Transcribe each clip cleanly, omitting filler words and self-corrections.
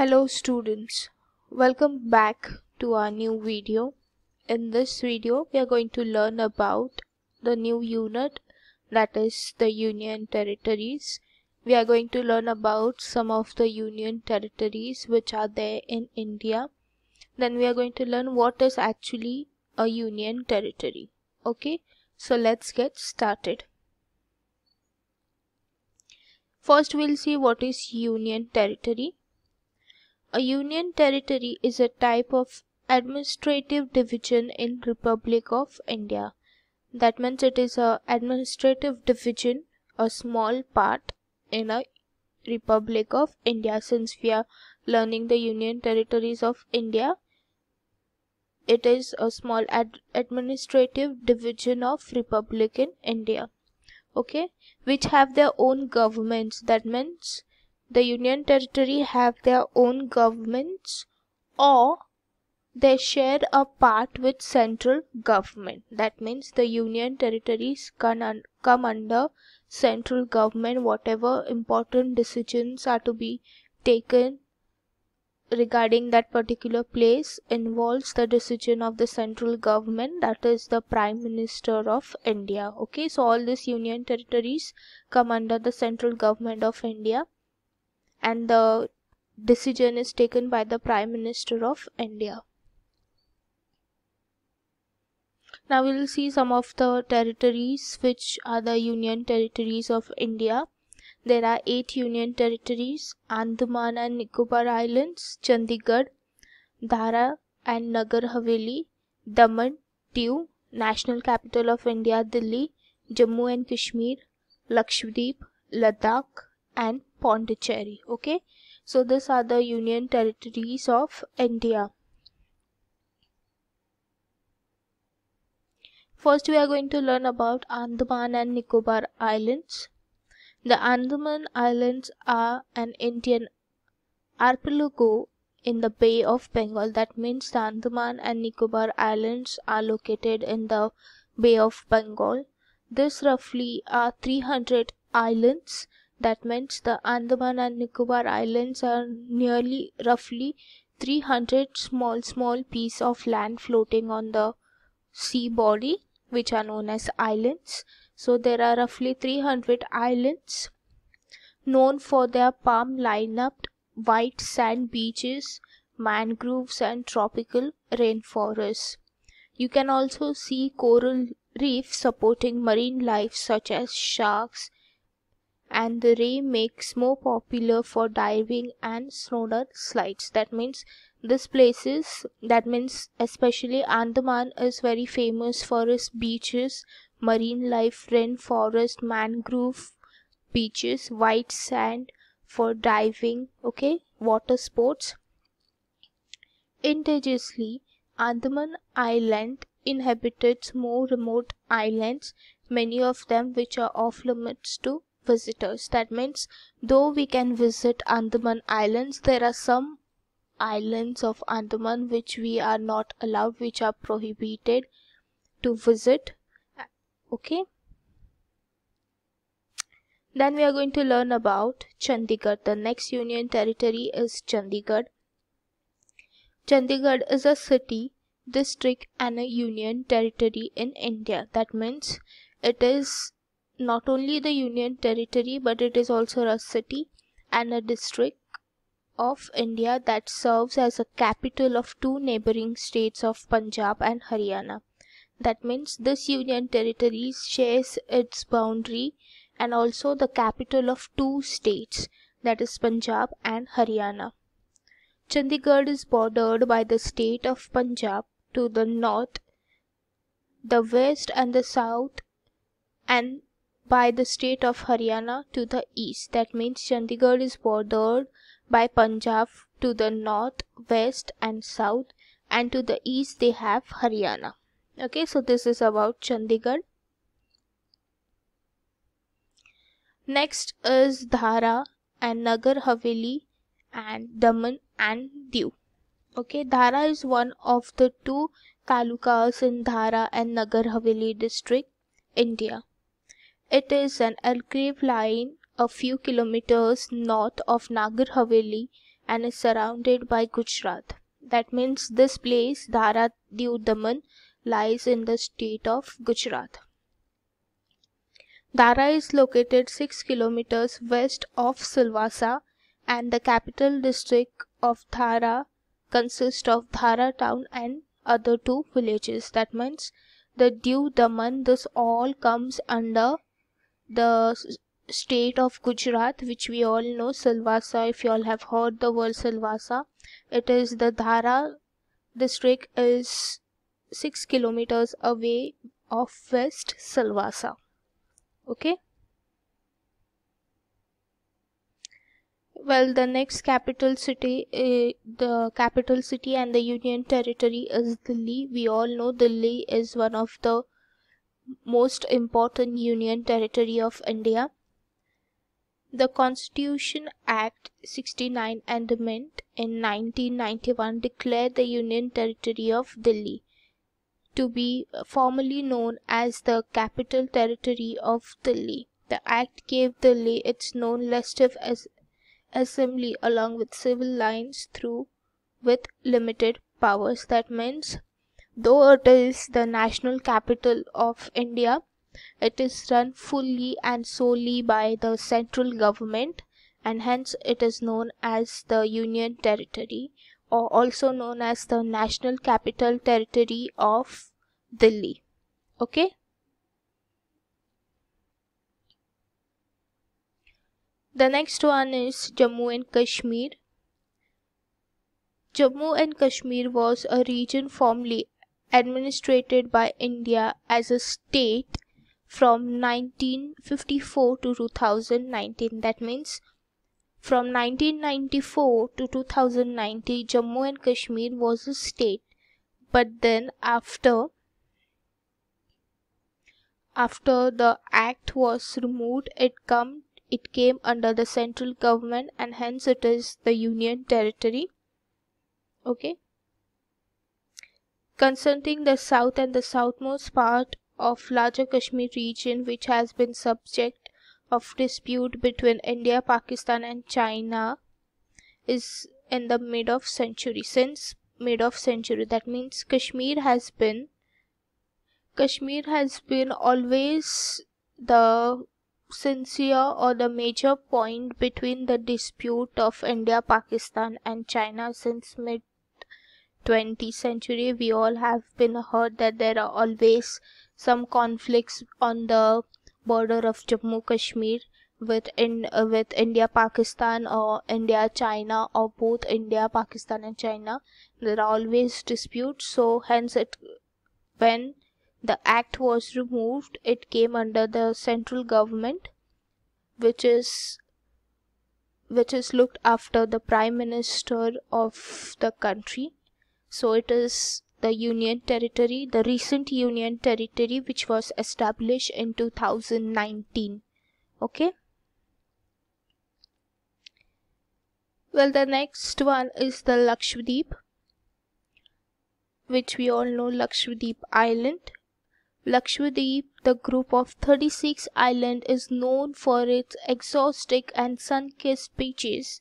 Hello students, welcome back to our new video. In this video we are going to learn about the new unit, that is the Union Territories. We are going to learn about some of the Union Territories which are there in India. Then we are going to learn what is actually a Union Territory. Okay, so let's get started. First we'll see what is Union Territory. A union territory is a type of administrative division in Republic of India. That means it is a administrative division, a small part in a Republic of India. Since we are learning the union territories of India, it is a small administrative division of Republic in India. Okay, which have their own governments. That means the union territory have their own governments, or they share a part with central government. That means the union territories come under central government. Whatever important decisions are to be taken regarding that particular place involves the decision of the central government, that is the Prime Minister of India. Okay, so all these union territories come under the central government of India, and the decision is taken by the Prime Minister of India. Now we will see some of the territories which are the union territories of India. There are 8 union territories: Andaman and Nicobar Islands, Chandigarh, Dhara and Nagar Haveli, Daman, Diu, National Capital of India, Delhi, Jammu and Kashmir, Lakshadweep, Ladakh and Pondicherry. Okay, so these are the union territories of India. First we are going to learn about Andaman and Nicobar Islands. The Andaman Islands are an Indian archipelago in the Bay of Bengal. That means the Andaman and Nicobar Islands are located in the Bay of Bengal. This roughly are 300 islands. That means the Andaman and Nicobar Islands are nearly roughly 300 small piece of land floating on the sea body, which are known as islands. So there are roughly 300 islands known for their palm lined white sand beaches, mangroves and tropical rainforests. You can also see coral reefs supporting marine life such as sharks, and the ray makes more popular for diving and snow slides. That means this places, that means especially Andaman is very famous for its beaches, marine life, rainforest, mangrove beaches, white sand for diving, okay, water sports. Indigenously, Andaman Island inhabits more remote islands, many of them which are off limits to visitors. That means though we can visit Andaman Islands, there are some islands of Andaman which we are not allowed, which are prohibited to visit. Okay, then we are going to learn about Chandigarh. The next union territory is Chandigarh. Chandigarh is a city, district and a union territory in India. That means it is not only the union territory, but it is also a city and a district of India that serves as a capital of 2 neighboring states of Punjab and Haryana. That means this union territory shares its boundary and also the capital of 2 states, that is Punjab and Haryana. Chandigarh is bordered by the state of Punjab to the north, the west and the south, and by the state of Haryana to the east. That means Chandigarh is bordered by Punjab to the north, west and south, and to the east they have Haryana. Okay, so this is about Chandigarh. Next is Dhara and Nagar Haveli and Daman and Diu. Okay, Dhara is one of the 2 talukas in Dhara and Nagar Haveli district, India. It is an enclave lying a few kilometers north of Nagar Haveli and is surrounded by Gujarat. That means this place, Dara Diu Daman, lies in the state of Gujarat. Dara is located 6 kilometers west of Silvassa, and the capital district of Dhara consists of Dhara town and other two villages. That means the Diu Daman, this all comes under the state of Gujarat, which we all know, Silvassa. If you all have heard the word Silvassa, it is the Dhara district is 6 kilometers away of West Silvassa. Okay. Well, the next capital city, the capital city and the union territory is Delhi. We all know Delhi is one of the most important union territory of India. The Constitution Act 69 Amendment in 1991 declared the union territory of Delhi to be formally known as the Capital Territory of Delhi. The act gave Delhi its non-legislative assembly along with civil lines through with limited powers. That means though it is the national capital of India, it is run fully and solely by the central government, and hence it is known as the Union Territory, or also known as the National Capital Territory of Delhi. Okay. The next one is Jammu and Kashmir. Jammu and Kashmir was a region formerly administered by India as a state from 1954 to 2019. That means from 1994 to 2019, Jammu and Kashmir was a state. But then after the act was removed, it came under the central government, and hence it is the union territory. Okay. Concerning the south and the southmost part of larger Kashmir region, which has been subject of dispute between India, Pakistan and China, is in the mid of century. Since mid of century, that means Kashmir has been always the sincere or the major point between the dispute of India, Pakistan and China since mid 20th century. We all have been heard that there are always some conflicts on the border of Jammu Kashmir with India, Pakistan, or India, China, or both India, Pakistan and China. There are always disputes. So hence when the act was removed, it came under the central government, which is looked after the Prime Minister of the country. So it is the union territory, the recent union territory, which was established in 2019. Okay. Well, the next one is the Lakshadweep, which we all know, Lakshadweep Island. Lakshadweep, the group of 36 islands, is known for its exotic and sun-kissed beaches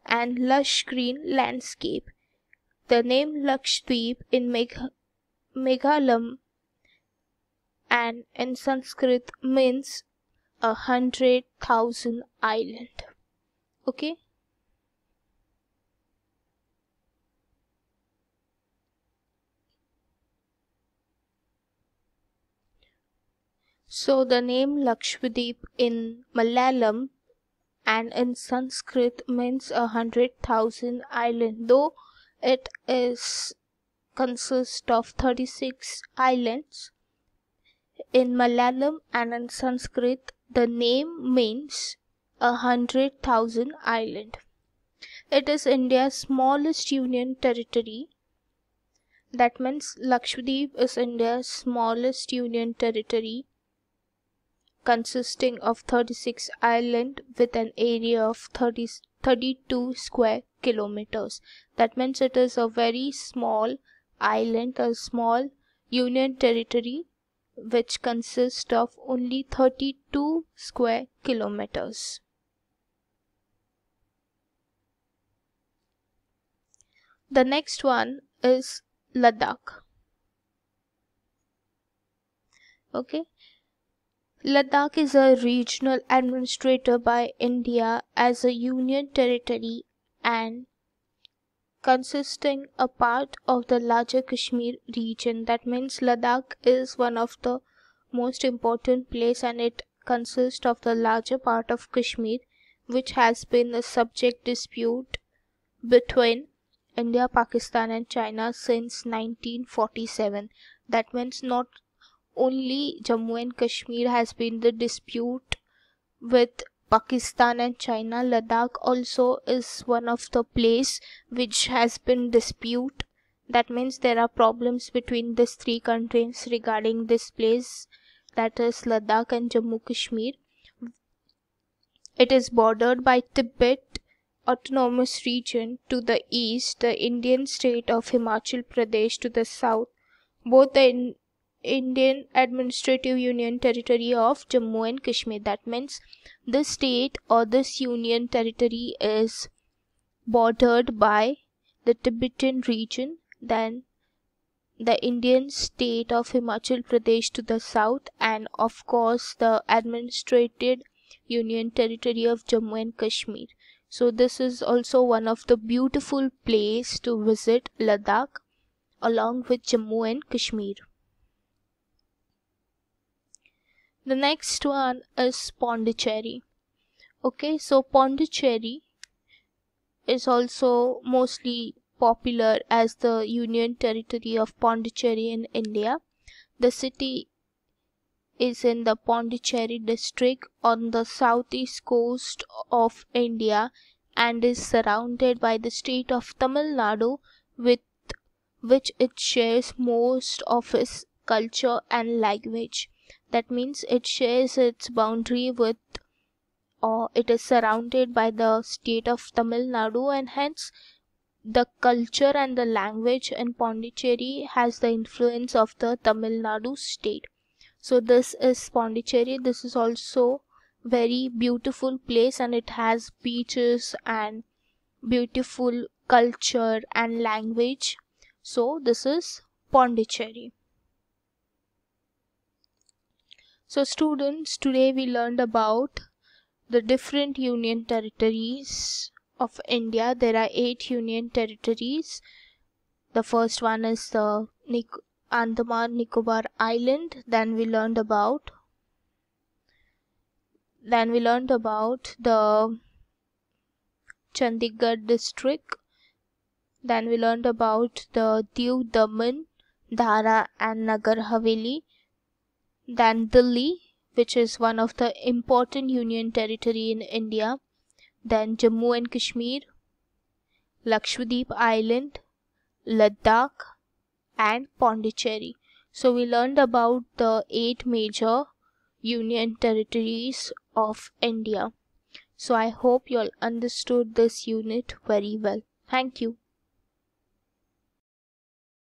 and lush green landscape. The name Lakshadweep in Meghalaya and in Sanskrit means 100,000 island. Okay. So the name Lakshadweep in Malayalam and in Sanskrit means 100,000 island. Though it consists of 36 islands, in Malayalam and in Sanskrit the name means 100,000 island. It is India's smallest union territory. That means Lakshadweep is India's smallest union territory, consisting of 36 islands with an area of 32 square kilometers. That means it is a very small island, a small union territory which consists of only 32 square kilometers. The next one is Ladakh. Okay, Ladakh is a regional administrated by India as a union territory and consisting a part of the larger Kashmir region. That means Ladakh is one of the most important place, and it consists of the larger part of Kashmir, which has been a subject dispute between India, Pakistan and China since 1947. That means not only Jammu and Kashmir has been the dispute with Pakistan and China, Ladakh also is one of the place which has been dispute. That means there are problems between these three countries regarding this place, that is Ladakh and Jammu Kashmir. It is bordered by Tibet Autonomous Region to the east, the Indian state of Himachal Pradesh to the south, both the Indian Administrative Union Territory of Jammu and Kashmir. That means this state or this union territory is bordered by the Tibetan region, then the Indian state of Himachal Pradesh to the south, and of course the administrated union territory of Jammu and Kashmir. So this is also one of the beautiful place to visit, Ladakh, along with Jammu and Kashmir. The next one is Pondicherry. Okay, so Pondicherry is also mostly popular as the union territory of Pondicherry in India. The city is in the Pondicherry district on the southeast coast of India and is surrounded by the state of Tamil Nadu, with which it shares most of its culture and language. That means it shares its boundary with, or it is surrounded by the state of Tamil Nadu, and hence the culture and the language in Pondicherry has the influence of the Tamil Nadu state. So this is Pondicherry. This is also very beautiful place, and it has beaches and beautiful culture and language. So this is Pondicherry. So students, today we learned about the different union territories of India. There are 8 union territories. The first one is the Andaman Nicobar Island. Then we learned about the Chandigarh district. Then we learned about the Diu, Daman, Dhara and Nagar Haveli. Then Delhi, which is one of the important union territory in India. Then Jammu and Kashmir, Lakshadweep Island, Ladakh and Pondicherry. So we learned about the 8 major union territories of India. So I hope you all understood this unit very well. Thank you.